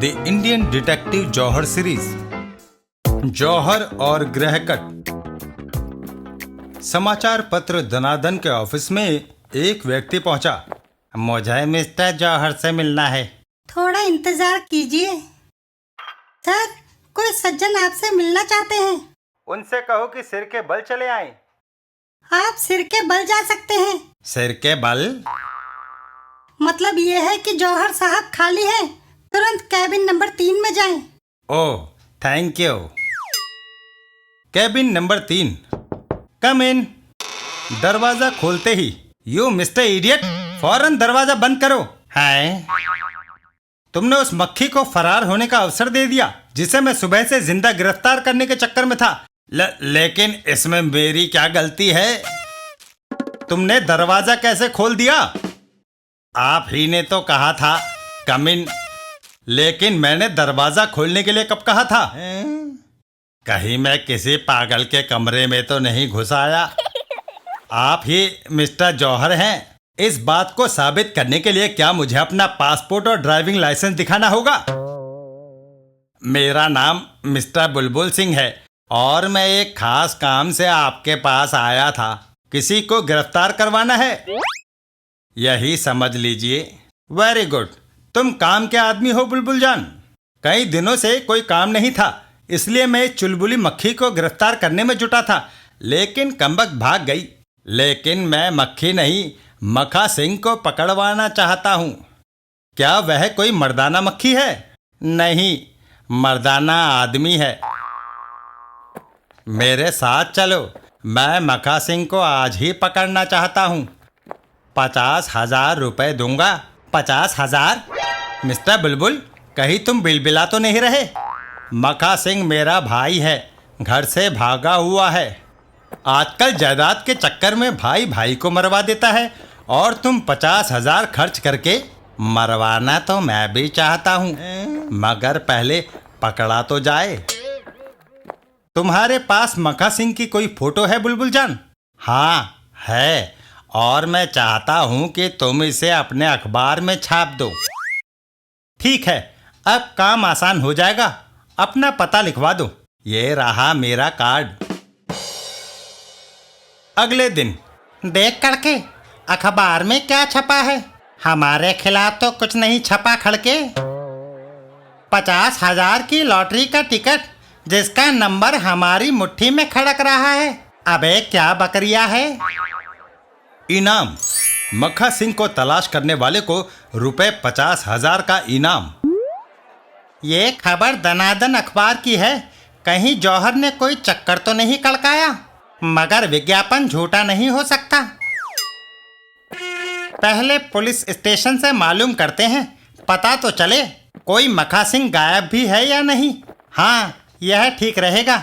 The Indian detective Jauhar series. Jauhar और ग्रहकट। समाचार पत्र दनादन के ऑफिस में एक व्यक्ति पहुंचा। मुझे मिस्टर जौहर से मिलना है। थोड़ा इंतजार कीजिए सर, कोई सज्जन आपसे मिलना चाहते हैं। उनसे कहो कि सिर के बल चले आएं। आप सिर के बल जा सकते हैं। सिर के बल मतलब ये है कि जौहर साहब खाली है, तुरंत कैबिन नंबर 3 में जाएं। Oh thank you. Cabin number 3। कम इन। दरवाजा खोलते ही यू मिस्टर इडियट, फौरन दरवाजा बंद करो। है तुमने उस मक्खी को फरार होने का अवसर दे दिया जिसे मैं सुबह से जिंदा गिरफ्तार करने के चक्कर में था। लेकिन इसमें मेरी क्या गलती है? तुमने दरवाजा कैसे खोल दिया? आप ही ने तो कहा था कम इन, लेकिन मैंने दरवाजा खोलने के लिए कब कहा था? कहीं मैं किसी पागल के कमरे में तो नहीं घुस आया? आप ही मिस्टर जौहर हैं। इस बात को साबित करने के लिए क्या मुझे अपना पासपोर्ट और ड्राइविंग लाइसेंस दिखाना होगा? मेरा नाम मिस्टर बुलबुल सिंह है और मैं एक खास काम से आपके पास आया था। किसी को गिरफ्तार करवाना है, यही समझ लीजिए। वेरी गुड, तुम काम के आदमी हो बुलबुल जान। कई दिनों से कोई काम नहीं था, इसलिए मैं इस चुलबुली मक्खी को गिरफ्तार करने में जुटा था, लेकिन कमबख्त भाग गई। लेकिन मैं मक्खी नहीं, मखा सिंह को पकड़वाना चाहता हूँ। क्या वह कोई मर्दाना मक्खी है? नहीं, मर्दाना आदमी है। मेरे साथ चलो, मैं मखा सिंह को आज ही पकड़ना चाहता हूँ। 50,000 रुपए दूंगा। 50,000? मिस्टर बुलबुल, कहीं तुम बिलबिला तो नहीं रहे? मखा सिंह मेरा भाई है, घर से भागा हुआ है। आजकल जायदाद के चक्कर में भाई भाई को मरवा देता है और तुम 50,000 खर्च करके मरवाना तो मैं भी चाहता हूँ, मगर पहले पकड़ा तो जाए। तुम्हारे पास मखा सिंह की कोई फोटो है बुलबुल जान? हाँ है, और मैं चाहता हूँ कि तुम इसे अपने अखबार में छाप दो। ठीक है, अब काम आसान हो जाएगा। अपना पता लिखवा दो। ये रहा मेरा कार्ड। अगले दिन। देख करके अखबार में क्या छपा है? हमारे खिलाफ तो कुछ नहीं छपा खड़के। 50,000 की लॉटरी का टिकट जिसका नंबर हमारी मुट्ठी में खड़क रहा है। अबे क्या बकरिया है? इनाम। मखा सिंह को तलाश करने वाले को रुपए 50,000 का इनाम। ये खबर दनादन अखबार की है। कहीं जौहर ने कोई चक्कर तो नहीं कड़काया? मगर विज्ञापन झूठा नहीं हो सकता। पहले पुलिस स्टेशन से मालूम करते हैं, पता तो चले कोई मखा सिंह गायब भी है या नहीं। हाँ, यह ठीक रहेगा।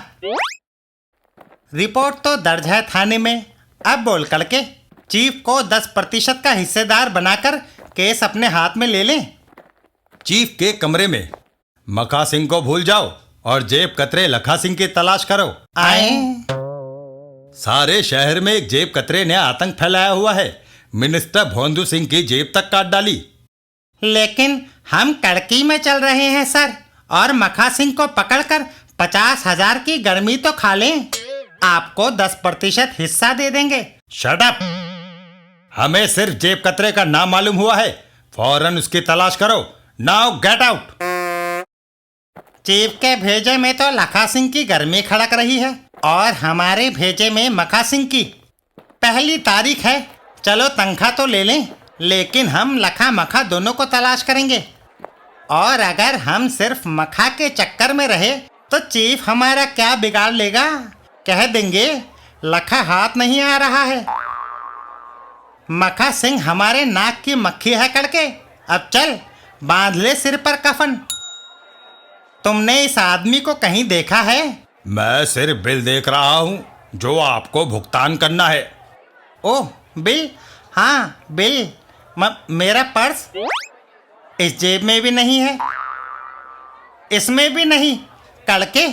रिपोर्ट तो दर्ज है थाने में। अब बोल करके चीफ को 10% का हिस्सेदार बनाकर केस अपने हाथ में ले लें। चीफ के कमरे में मखा सिंह को भूल जाओ और जेब कतरे लखा सिंह की तलाश करो। आए। सारे शहर में एक जेब कतरे ने आतंक फैलाया हुआ है। मिनिस्टर भोंदू सिंह की जेब तक काट डाली। लेकिन हम कड़की में चल रहे हैं सर, और मखा सिंह को पकड़कर 50,000 की गर्मी तो खा लें। आपको 10% हिस्सा दे देंगे। Shut up! हमें सिर्फ जेब कतरे का नाम मालूम हुआ है। फौरन उसकी तलाश करो। Now get out. चीफ के भेजे में तो लखा सिंह की गर्मी खड़क रही है और हमारे भेजे में मखा सिंह की। पहली तारीख है, चलो तनख्वाह तो ले लें, लेकिन हम लखा मखा दोनों को तलाश करेंगे। और अगर हम सिर्फ मखा के चक्कर में रहे तो चीफ हमारा क्या बिगाड़ लेगा? कह देंगे लखा हाथ नहीं आ रहा है। मखा सिंह हमारे नाक की मक्खी है कड़के। अब चल, बांध ले सिर पर कफन। तुमने इस आदमी को कहीं देखा है? मैं सिर्फ बिल देख रहा हूँ जो आपको भुगतान करना है। ओह बिल? हाँ बिल। मेरा पर्स इस जेब में भी नहीं है, इसमें भी नहीं। कड़के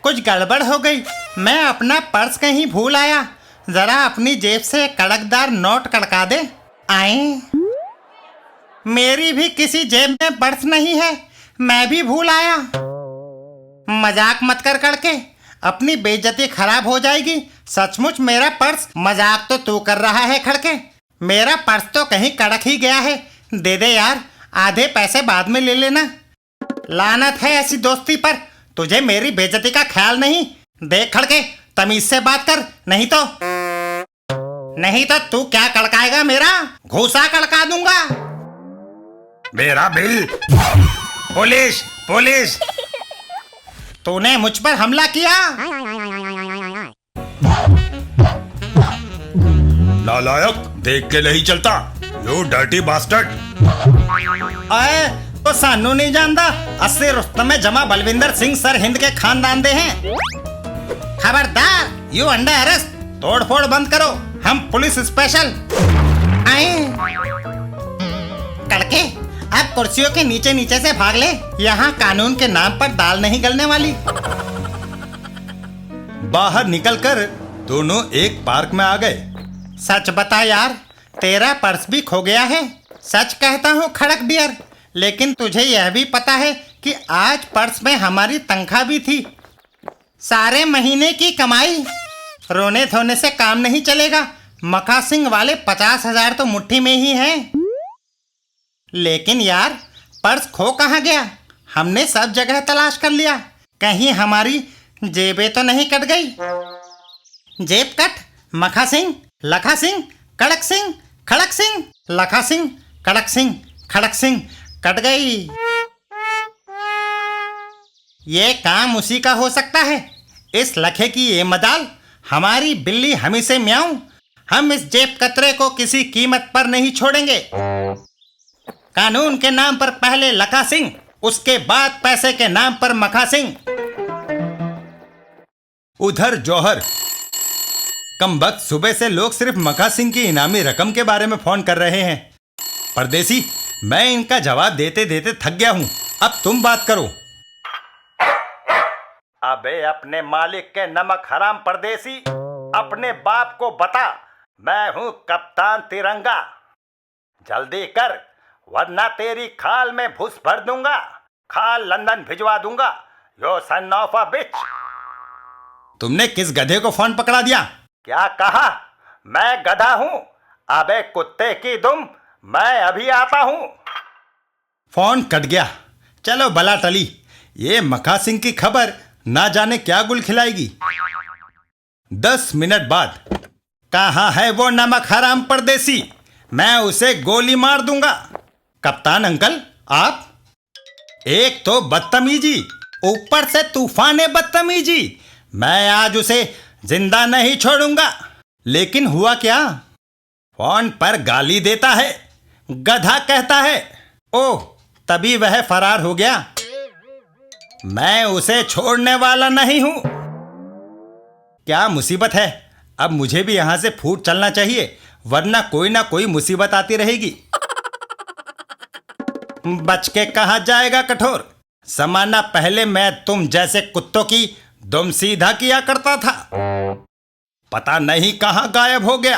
कुछ गड़बड़ हो गई। मैं अपना पर्स कहीं भूल आया। जरा अपनी जेब से कड़कदार नोट कड़का दे। आए। मेरी भी किसी जेब में पर्स नहीं है। मैं भी भूल आया। मजाक मत कर करके, अपनी बेइज्जती खराब हो जाएगी। सचमुच मेरा पर्स, मजाक तो तू कर रहा है खड़के। मेरा पर्स तो कहीं कड़क ही गया है। दे दे यार, आधे पैसे बाद में ले लेना। लानत है ऐसी दोस्ती पर, तुझे मेरी बेइज्जती का ख्याल नहीं। देख खड़के, तमीज से बात कर, नहीं तो तू क्या कड़काएगा, मेरा घूसा कड़का दूंगा। मेरा बिल। पुलिस पुलिस, तूने मुझ पर हमला किया। नालायक, देख के नहीं चलता, यू डर्टी बास्टर्ड। अरे तो सानू नहीं जानता, अस्सी रुस्तम में जमा बलविंदर सिंह सर हिंद के खानदान दे हैं। खबरदार, यू अंडर अरेस्ट। तोड़ फोड़ बंद करो, हम पुलिस स्पेशल आए। कड़के, अब कुर्सियों के नीचे नीचे से भाग ले, यहाँ कानून के नाम पर दाल नहीं गलने वाली। बाहर निकलकर दोनों एक पार्क में आ गए। सच बता यार, तेरा पर्स भी खो गया है। सच कहता हूँ खड़क डियर, लेकिन तुझे यह भी पता है कि आज पर्स में हमारी तनख्वाह भी थी, सारे महीने की कमाई। रोने धोने से काम नहीं चलेगा। मखा सिंह वाले 50,000 तो मुट्ठी में ही हैं। लेकिन यार, पर्स खो कहाँ गया? हमने सब जगह तलाश कर लिया, कहीं हमारी जेबें तो नहीं कट गई। जेब कट, मखा सिंह, लखा सिंह, कड़क सिंह, खड़क सिंह, लखा सिंह, कड़क सिंह, खड़क सिंह, कट गई। ये काम उसी का हो सकता है। इस लखे की ये मजाल, हमारी बिल्ली हमी से म्याऊं। हम इस जेब कतरे को किसी कीमत पर नहीं छोड़ेंगे। कानून के नाम पर पहले लखा सिंह, उसके बाद पैसे के नाम पर मखा सिंह। उधर जौहर। कमबख्त, सुबह से लोग सिर्फ मखा सिंह की इनामी रकम के बारे में फोन कर रहे हैं। परदेसी, मैं इनका जवाब देते देते थक गया हूं, अब तुम बात करो। अबे अपने मालिक के नमक हराम परदेसी, अपने बाप को बता, मैं हूं कप्तान तिरंगा। जल्दी कर, वरना तेरी खाल में भूस भर दूंगा, खाल लंदन भिजवा दूंगा। यो सन ऑफ अ बिच। तुमने किस गधे को फोन पकड़ा दिया? क्या कहा? मैं गधा हूं? अबे कुत्ते की दुम, मैं अभी आता हूं। फोन कट गया। चलो भला टली। ये मखा सिंह की खबर ना जाने क्या गुल खिलाएगी। 10 मिनट बाद, कहाँ है वो नमक हराम परदेसी? मैं उसे गोली मार दूंगा। कप्तान अंकल, आप? एक तो बदतमीजी, ऊपर से तूफान बदतमीजी। मैं आज उसे जिंदा नहीं छोड़ूंगा। लेकिन हुआ क्या? फोन पर गाली देता है, गधा कहता है। ओह, तभी वह फरार हो गया। मैं उसे छोड़ने वाला नहीं हूं। क्या मुसीबत है? अब मुझे भी यहां से फूट चलना चाहिए, वरना कोई ना कोई मुसीबत आती रहेगी। बच के कहा जाएगा कठोर। समाना पहले मैं तुम जैसे कुत्तों की दुम सीधा किया करता था, पता नहीं कहां गायब हो गया।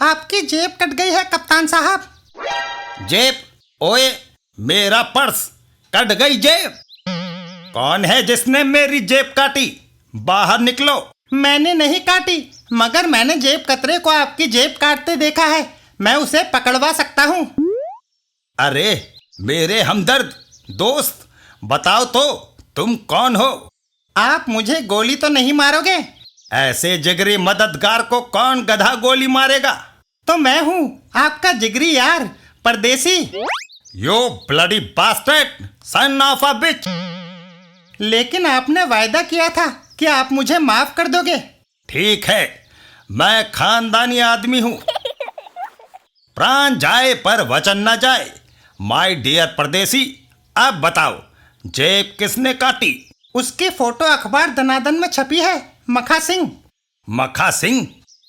आपकी जेब कट गई है कप्तान साहब। जेब? ओए, मेरा पर्स कट गई जेब। कौन है जिसने मेरी जेब काटी? बाहर निकलो। मैंने नहीं काटी, मगर मैंने जेब कतरे को आपकी जेब काटते देखा है। मैं उसे पकड़वा सकता हूँ। अरे मेरे हमदर्द दोस्त, बताओ तो तुम कौन हो? आप मुझे गोली तो नहीं मारोगे? ऐसे जिगरी मददगार को कौन गधा गोली मारेगा? तो मैं हूँ आपका जिगरी यार, परदेसी। Yo bloody bastard, son of a bitch. लेकिन आपने वायदा किया था कि आप मुझे माफ कर दोगे। ठीक है, मैं खानदानी आदमी हूं। प्राण जाए पर वचन न जाए। माय डियर परदेसी, अब बताओ, जेब किसने काटी? उसकी फोटो अखबार दनादन में छपी है, मखा सिंह। मखा सिंह,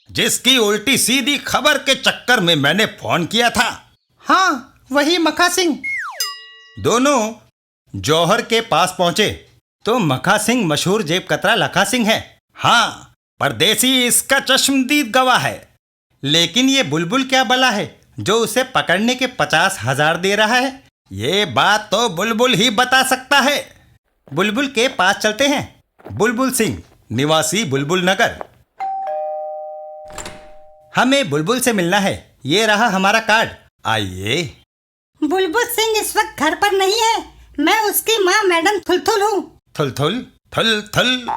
जिसकी उल्टी सीधी खबर के चक्कर में मैंने फोन किया था? हाँ, वही मखा सिंह। दोनों जौहर के पास पहुंचे तो मखा सिंह मशहूर जेब कतरा लखा सिंह है। हाँ, परदेसी इसका चश्मदीद गवाह है। लेकिन ये बुलबुल क्या बला है जो उसे पकड़ने के 50,000 दे रहा है? ये बात तो बुलबुल ही बता सकता है। बुलबुल के पास चलते हैं। बुलबुल सिंह, निवासी बुलबुल नगर। हमें बुलबुल से मिलना है। ये रहा हमारा कार्ड। आइए। बुलबुल सिंह इस वक्त घर पर नहीं है। मैं उसकी माँ मैडम थुलथुल हूँ। थुल थुल थुल।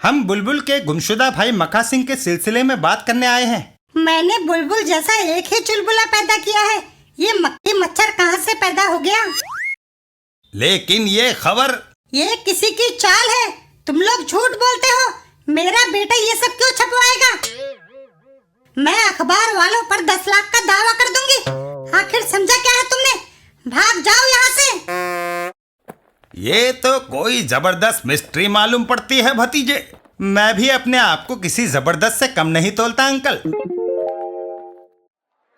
हम बुलबुल के गुमशुदा भाई मखा सिंह के सिलसिले में बात करने आए हैं। मैंने बुलबुल जैसा एक ही चुलबुला पैदा किया है। ये मक्खी मच्छर कहाँ से पैदा हो गया? लेकिन ये खबर ये किसी की चाल है। तुम लोग झूठ बोलते हो। मेरा बेटा ये सब क्यों छपवाएगा? मैं अखबार वालों पर 10 लाख का दावा कर दूंगी। आखिर समझा क्या है तुमने? भाग जाओ यहाँ से। ये तो कोई जबरदस्त मिस्ट्री मालूम पड़ती है भतीजे। मैं भी अपने आप को किसी जबरदस्त से कम नहीं तोलता अंकल।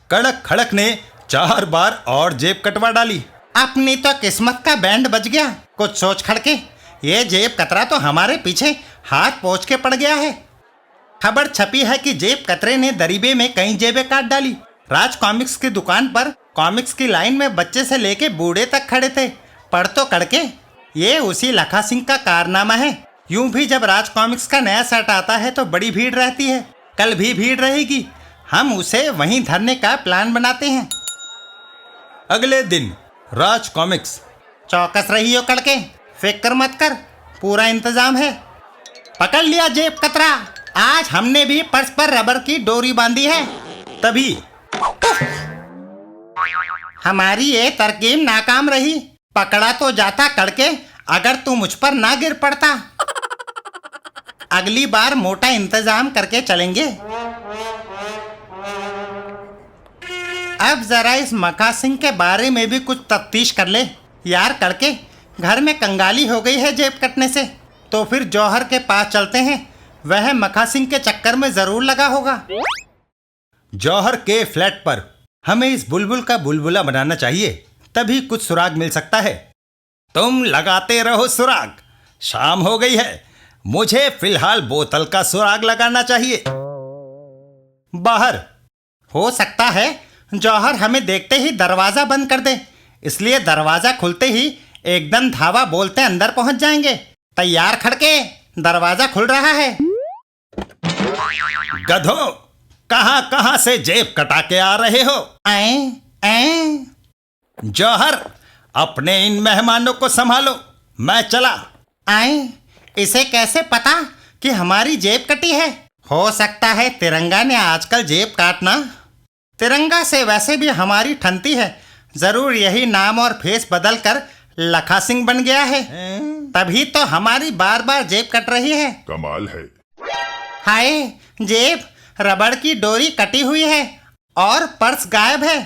कड़क खड़क ने 4 बार और जेब कटवा डाली। अपनी तो किस्मत का बैंड बज गया। कुछ सोच खड़के, ये जेब कतरा तो हमारे पीछे हाथ पोंछ के पड़ गया है। खबर छपी है कि जेब कतरे ने दरीबे में कई जेबें काट डाली। राज कॉमिक्स की दुकान पर कॉमिक्स की लाइन में बच्चे से लेके बूढ़े तक खड़े थे। पढ़ तो कड़के, ये उसी लखा सिंह का कारनामा है। यूं भी जब राज कॉमिक्स का नया सेट आता है तो बड़ी भीड़ रहती है। कल भी भीड़ रहेगी। हम उसे वहीं धरने का प्लान बनाते हैं। अगले दिन राज कॉमिक्स। चौकस रही हो कड़के, फिक्र मत कर, पूरा इंतजाम है। पकड़ लिया जेब कतरा। आज हमने भी पर्स पर रबर की डोरी बांधी है। तभी हमारी ये तरकीब नाकाम रही। पकड़ा तो जाता कड़के, अगर तू मुझ पर ना गिर पड़ता। अगली बार मोटा इंतजाम करके चलेंगे। अब जरा इस मखा सिंह के बारे में भी कुछ तफ्तीश कर ले। यार कड़के, घर में कंगाली हो गई है जेब कटने से। तो फिर जौहर के पास चलते हैं। वह मखा सिंह के चक्कर में जरूर लगा होगा। जौहर के फ्लैट पर हमें इस बुलबुल का बुलबुला बनाना चाहिए, तभी कुछ सुराग मिल सकता है। तुम लगाते रहो सुराग। शाम हो गई है, मुझे फिलहाल बोतल का सुराग लगाना चाहिए। बाहर हो सकता है जौहर हमें देखते ही दरवाजा बंद कर दे, इसलिए दरवाजा खुलते ही एकदम धावा बोलते अंदर पहुंच जाएंगे। तैयार खड़के, दरवाजा खुल रहा है। गधो, कहां कहां से जेब कटा के आ रहे हो? आए जौहर, अपने इन मेहमानों को संभालो, मैं चला। आए, इसे कैसे पता कि हमारी जेब कटी है? हो सकता है तिरंगा ने आजकल जेब काटना। तिरंगा से वैसे भी हमारी ठनती है। जरूर यही नाम और फेस बदल कर लखा सिंह बन गया है। तभी तो हमारी बार बार जेब कट रही है। कमाल है। हाय, जेब रबड़ की डोरी कटी हुई है और पर्स गायब है।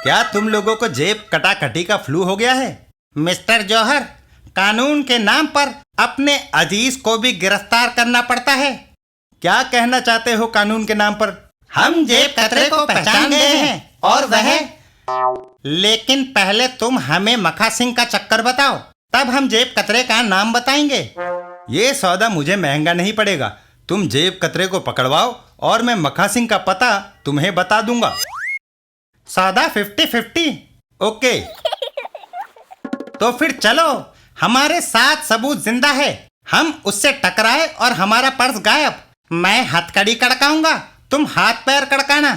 क्या तुम लोगों को जेब कटाकटी का फ्लू हो गया है? मिस्टर जौहर, कानून के नाम पर अपने अजीज को भी गिरफ्तार करना पड़ता है। क्या कहना चाहते हो कानून के नाम पर? हम जेब कतरे को पहचान गए हैं और वह। लेकिन पहले तुम हमें मखा सिंह का चक्कर बताओ, तब हम जेब कतरे का नाम बताएंगे। ये सौदा मुझे महंगा नहीं पड़ेगा। तुम जेब कतरे को पकड़वाओ और मैं मखा सिंह का पता तुम्हें बता दूंगा। सौदा 50-50। ओके। तो फिर चलो, हमारे 7 सबूत जिंदा है। हम उससे टकराए और हमारा पर्स गायब। मैं हथकड़ी कड़काऊंगा, तुम हाथ पैर कड़काना।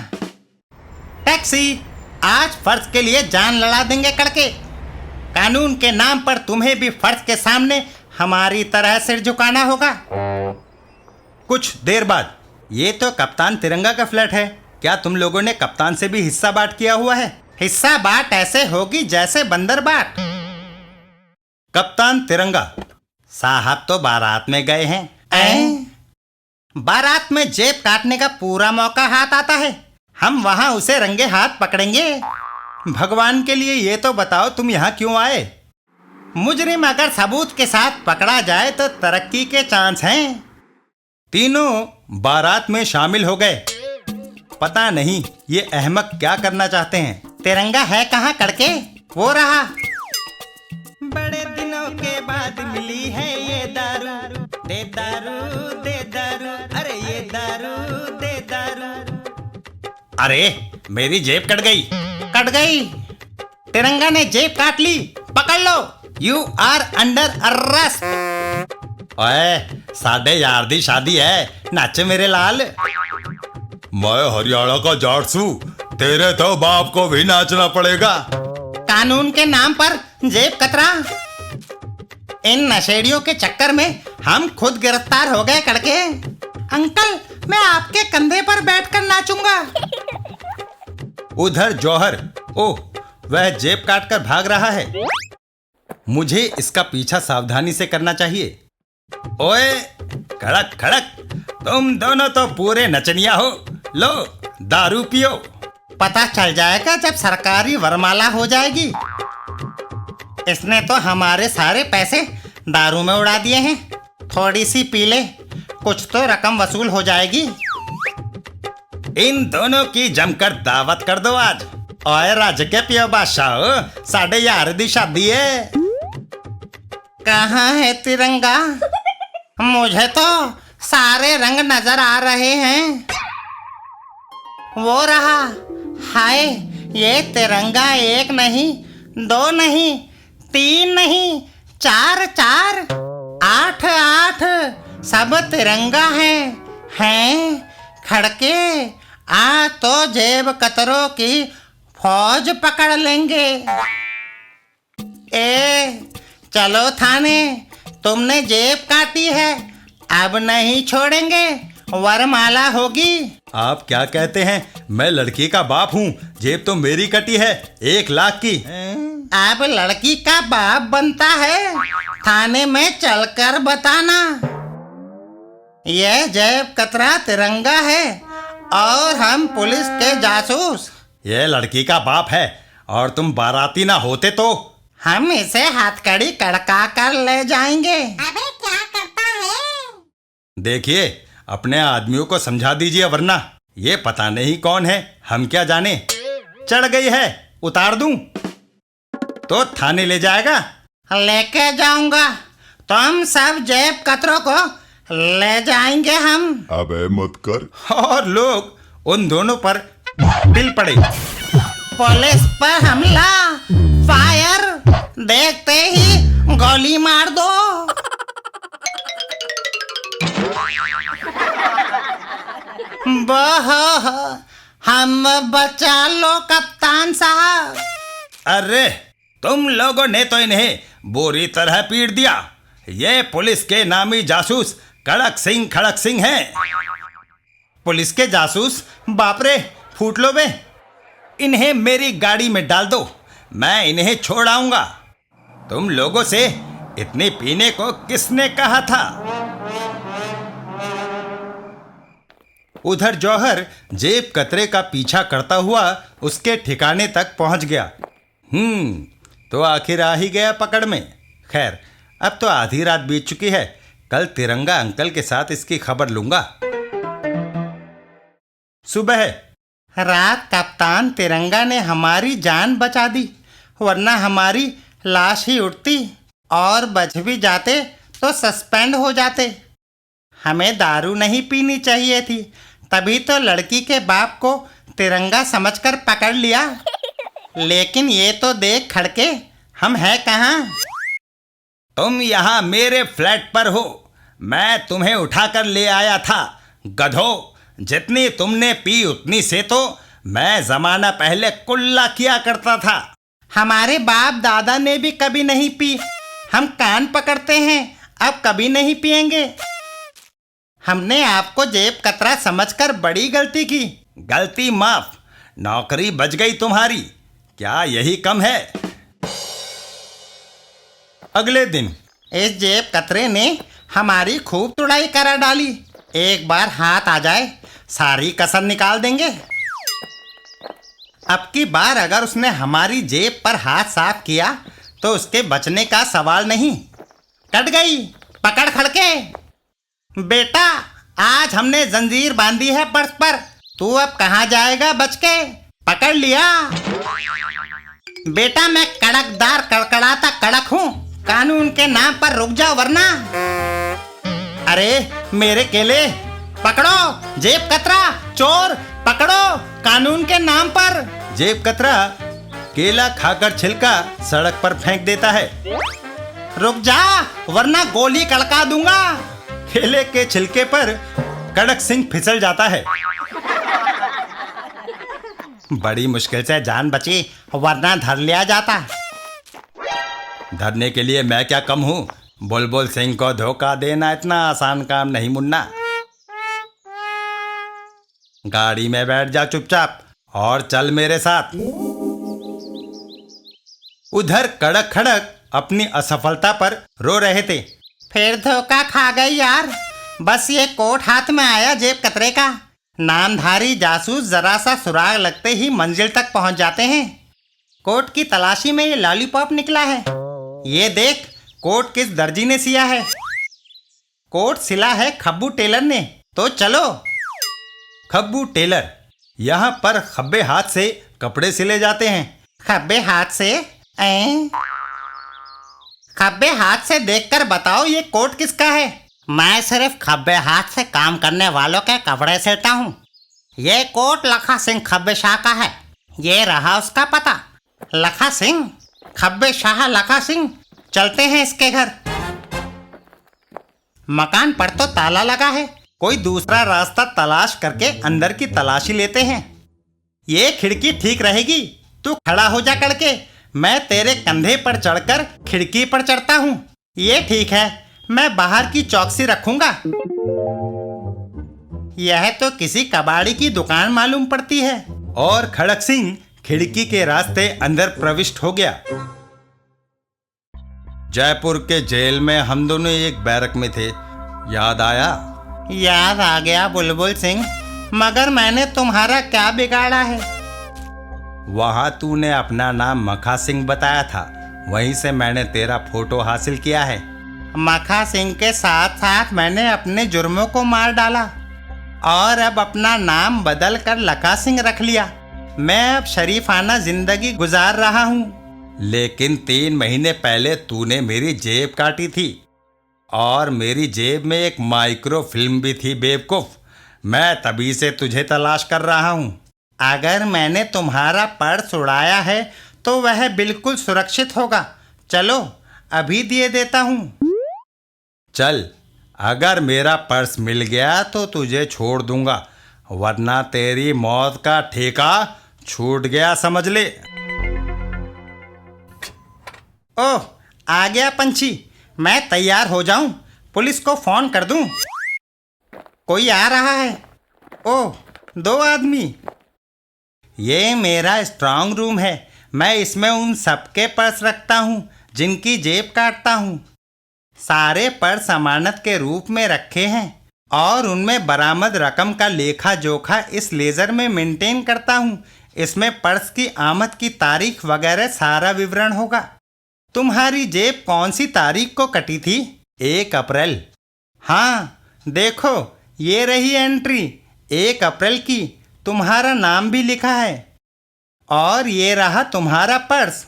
टैक्सी, आज फर्ज के लिए जान लड़ा देंगे कड़के। कानून के नाम पर तुम्हें भी फर्ज के सामने हमारी तरह सिर झुकाना होगा। कुछ देर बाद, ये तो कप्तान तिरंगा का फ्लैट है। क्या तुम लोगों ने कप्तान से भी हिस्सा बांट किया हुआ है? हिस्सा बांट ऐसे होगी जैसे बंदर बांट। कप्तान तिरंगा साहब तो बारात में गए हैं। बारात में जेब काटने का पूरा मौका हाथ आता है। हम वहां उसे रंगे हाथ पकड़ेंगे। भगवान के लिए ये तो बताओ, तुम यहाँ क्यों आए? मुजरिम अगर सबूत के साथ पकड़ा जाए तो तरक्की के चांस हैं। तीनों बारात में शामिल हो गए। पता नहीं ये अहमक क्या करना चाहते हैं। तिरंगा है कहाँ कड़के? वो रहा। बड़े दिनों के बाद मिली है ये दारू, दे दारू दे दारू, अरे ये दारू दे दारू। अरे, मेरी जेब कट गई। कट गई। तिरंगा ने जेब काट ली, पकड़ लो, यू आर अंडर अरेस्ट। ओए, साढ़े यार दी शादी है, नाच मेरे लाल। मैं हरियाणा का जाटसू, तेरे तो बाप को भी नाचना पड़ेगा। कानून के नाम पर जेब कतरा। इन नशेड़ियों के चक्कर में हम खुद गिरफ्तार हो गए कड़के। अंकल, मैं आपके कंधे पर बैठकर नाचूंगा। उधर जौहर, ओह, वह जेब काटकर भाग रहा है। मुझे इसका पीछा सावधानी से करना चाहिए। ओए, खड़क खड़क, तुम दोनों तो पूरे नचनिया हो। लो, दारू पियो। पता चल जाएगा जब सरकारी वरमाला हो जाएगी। इसने तो हमारे सारे पैसे दारू में उड़ा दिए हैं। थोड़ी सी पी ले, कुछ तो रकम वसूल हो जाएगी। इन दोनों की जमकर दावत कर दो आज। ओए राज के पियो बादशाह, साढ़े यार दी शादी है। कहाँ है तिरंगा? मुझे तो सारे रंग नजर आ रहे हैं। वो रहा। हाय, ये तिरंगा एक नहीं, दो नहीं, तीन नहीं, चार चार, 8 8 सब तिरंगा हैं। खड़के, आ तो जेब कतरों की फौज पकड़ लेंगे। ए, चलो थाने, तुमने जेब काटी है, अब नहीं छोड़ेंगे, वरमाला होगी। आप क्या कहते हैं? मैं लड़की का बाप हूँ, जेब तो मेरी कटी है, 1 लाख की। अब लड़की का बाप बनता है, थाने में चलकर बताना। यह जेब कतरा तिरंगा है और हम पुलिस के जासूस। यह लड़की का बाप है और तुम बाराती ना होते तो हम इसे हथकड़ी कड़का कर ले जाएंगे। अबे क्या करता है? देखिए, अपने आदमियों को समझा दीजिए, वरना ये पता नहीं कौन है, हम क्या जाने। चढ़ गई है, उतार दूं तो थाने ले जाएगा। लेके जाऊंगा, तुम सब जेब कतरों को ले जाएंगे हम। अबे मत कर। और लोग उन दोनों पर पिल पड़े। पुलिस पर हमला, फायर, देखते ही गोली मार दो। बहो, हम बचा लो कप्तान साहब। अरे, तुम लोगों ने तो इन्हें बुरी तरह पीट दिया। ये पुलिस के नामी जासूस खड़क सिंह हैं। पुलिस के जासूस? बाप रे, फूट लो बे। इन्हें मेरी गाड़ी में डाल दो, मैं इन्हें छोड़ आऊंगा। तुम लोगों से इतने पीने को किसने कहा था? उधर जौहर जेब कतरे का पीछा करता हुआ उसके ठिकाने तक पहुंच गया। तो आखिर आ ही गया पकड़ में। खैर, अब तो आधी रात बीत चुकी है, कल तिरंगा अंकल के साथ इसकी खबर लूंगा। सुबह रात कप्तान तिरंगा ने हमारी जान बचा दी, वरना हमारी लाश ही उठती, और बच भी जाते तो सस्पेंड हो जाते। हमें दारू नहीं पीनी चाहिए थी, तभी तो लड़की के बाप को तिरंगा समझकर पकड़ लिया। लेकिन ये तो देख खड़के, हम हैं कहाँ? तुम यहाँ मेरे फ्लैट पर हो, मैं तुम्हें उठाकर ले आया था। गधो, जितनी तुमने पी उतनी से तो मैं जमाना पहले कुल्ला किया करता था। हमारे बाप दादा ने भी कभी नहीं पी, हम कान पकड़ते हैं, अब कभी नहीं पिएंगे। हमने आपको जेब कतरा समझकर बड़ी गलती की। गलती माफ, नौकरी बच गई तुम्हारी, क्या यही कम है? अगले दिन इस जेब कतरे ने हमारी खूब तुड़ाई करा डाली। एक बार हाथ आ जाए, सारी कसर निकाल देंगे। अब की बार अगर उसने हमारी जेब पर हाथ साफ किया तो उसके बचने का सवाल नहीं। कट गई, पकड़ खड़के। बेटा, आज हमने जंजीर बांधी है पर्स पर, तू अब कहाँ जाएगा बच के? पकड़ लिया। बेटा, मैं कड़कदार कड़कड़ाता कड़क हूँ, कानून के नाम पर रुक जाओ वरना। अरे मेरे केले, पकड़ो जेब कतरा, चोर पकड़ो, कानून के नाम पर। जेब कतरा केला खाकर छिलका सड़क पर फेंक देता है। रुक जा वरना गोली कड़का दूंगा। केले के छिलके पर कड़क सिंह फिसल जाता है। बड़ी मुश्किल से जान बची वरना धर लिया जाता। धरने के लिए मैं क्या कम हूँ? बुलबुल सिंह को धोखा देना इतना आसान काम नहीं मुन्ना। गाड़ी में बैठ जा चुपचाप और चल मेरे साथ। उधर कड़क खड़क अपनी असफलता पर रो रहे थे। फिर धोखा खा गई यार। बस ये कोट हाथ में आया जेब कतरे का। नामधारी जासूस जरा सा सुराग लगते ही मंजिल तक पहुंच जाते हैं। कोट की तलाशी में ये लॉलीपॉप निकला है। ये देख कोट किस दर्जी ने सिया है। कोट सिला है खब्बू टेलर ने। तो चलो। खब्बू टेलर, यहाँ पर खब्बे हाथ से कपड़े सिले जाते हैं। खब्बे हाथ से? खब्बे हाथ से देखकर बताओ ये कोट किसका है? मैं सिर्फ खब्बे हाथ से काम करने वालों के कपड़े सिलता हूँ। ये कोट लखा सिंह खब्बे शाह का है। ये रहा उसका पता। लखा सिंह, खब्बे शाह लखा सिंह। चलते हैं इसके घर। मकान पर तो ताला लगा है। कोई दूसरा रास्ता तलाश करके अंदर की तलाशी लेते हैं। ये खिड़की ठीक रहेगी। तू खड़ा हो जा करके, मैं तेरे कंधे पर चढ़कर खिड़की पर चढ़ता हूँ। ये ठीक है, मैं बाहर की चौकसी रखूंगा। यह तो किसी कबाड़ी की दुकान मालूम पड़ती है। और खड़क सिंह खिड़की के रास्ते अंदर प्रविष्ट हो गया। जयपुर के जेल में हम दोनों एक बैरक में थे, याद आया? याद आ गया बुलबुल सिंह, मगर मैंने तुम्हारा क्या बिगाड़ा है? वहां तूने अपना नाम मखा सिंह बताया था, वहीं से मैंने तेरा फोटो हासिल किया है। मखा सिंह के साथ साथ मैंने अपने जुर्मों को मार डाला और अब अपना नाम बदल कर लखा सिंह रख लिया। मैं अब शरीफाना जिंदगी गुजार रहा हूँ। लेकिन 3 महीने पहले तूने मेरी जेब काटी थी और मेरी जेब में एक माइक्रो फिल्म भी थी बेवकूफ। मैं तभी से तुझे तलाश कर रहा हूँ। अगर मैंने तुम्हारा पर्स उड़ाया है तो वह बिल्कुल सुरक्षित होगा। चलो अभी दिए देता हूँ। चल, अगर मेरा पर्स मिल गया तो तुझे छोड़ दूंगा, वरना तेरी मौत का ठेका छूट गया समझ ले। ओह, आ गया पंछी। मैं तैयार हो जाऊं? पुलिस को फोन कर दूं? कोई आ रहा है। ओह, 2 आदमी। ये मेरा स्ट्रांग रूम है। मैं इसमें उन सबके पर्स रखता हूँ जिनकी जेब काटता हूँ। सारे पर्स अमानत के रूप में रखे हैं और उनमें बरामद रकम का लेखा जोखा इस लेज़र में मेंटेन करता हूँ। इसमें पर्स की आमद की तारीख वगैरह सारा विवरण होगा। तुम्हारी जेब कौन सी तारीख को कटी थी? 1 अप्रैल। हाँ देखो, ये रही एंट्री 1 अप्रैल की। तुम्हारा नाम भी लिखा है और ये रहा तुम्हारा पर्स।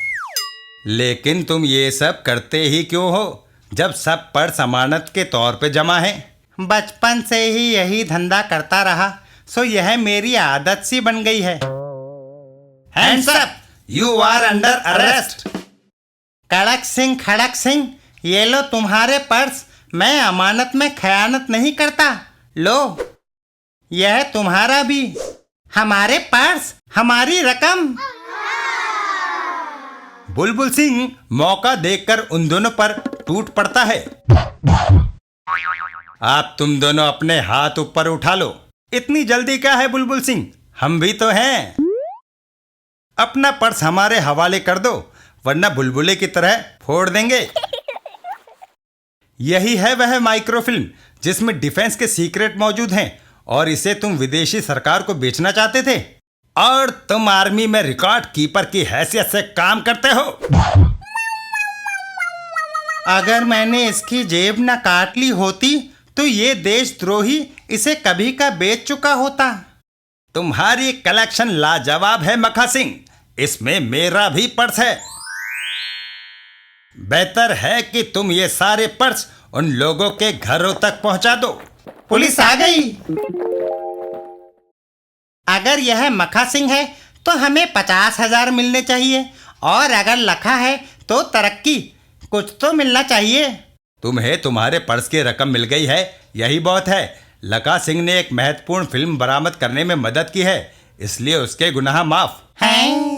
लेकिन तुम ये सब करते ही क्यों हो जब सब पर्स अमानत के तौर पे जमा है? बचपन से ही यही धंधा करता रहा, सो यह मेरी आदत सी बन गई है। Hands up, you are under arrest. Kadak Singh, खड़क सिंह, ये लो तुम्हारे पर्स। मैं अमानत में खयानत नहीं करता। लो, यह तुम्हारा भी। हमारे पर्स, हमारी रकम। बुलबुल सिंह मौका देखकर उन दोनों पर टूट पड़ता है। आप तुम दोनों अपने हाथ ऊपर उठा लो। इतनी जल्दी क्या है बुलबुल सिंह, हम भी तो हैं। अपना पर्स हमारे हवाले कर दो, वरना बुलबुले की तरह फोड़ देंगे। यही है वह माइक्रोफिल्म जिसमें डिफेंस के सीक्रेट मौजूद हैं और इसे तुम विदेशी सरकार को बेचना चाहते थे, और तुम आर्मी में रिकॉर्ड कीपर की हैसियत से काम करते हो। अगर मैंने इसकी जेब न काट ली होती तो ये देशद्रोही इसे कभी का बेच चुका होता। तुम्हारी कलेक्शन लाजवाब है मखा सिंह, इसमें मेरा भी पर्स है। बेहतर है कि तुम ये सारे पर्स उन लोगों के घरों तक पहुंचा दो। पुलिस आ गई। अगर यह मखा सिंह है तो हमें 50,000 मिलने चाहिए, और अगर लखा है तो तरक्की, कुछ तो मिलना चाहिए। तुम्हें तुम्हारे पर्स की रकम मिल गई है, यही बहुत है। लखा सिंह ने एक महत्वपूर्ण फिल्म बरामद करने में मदद की है, इसलिए उसके गुनाह माफ हैं?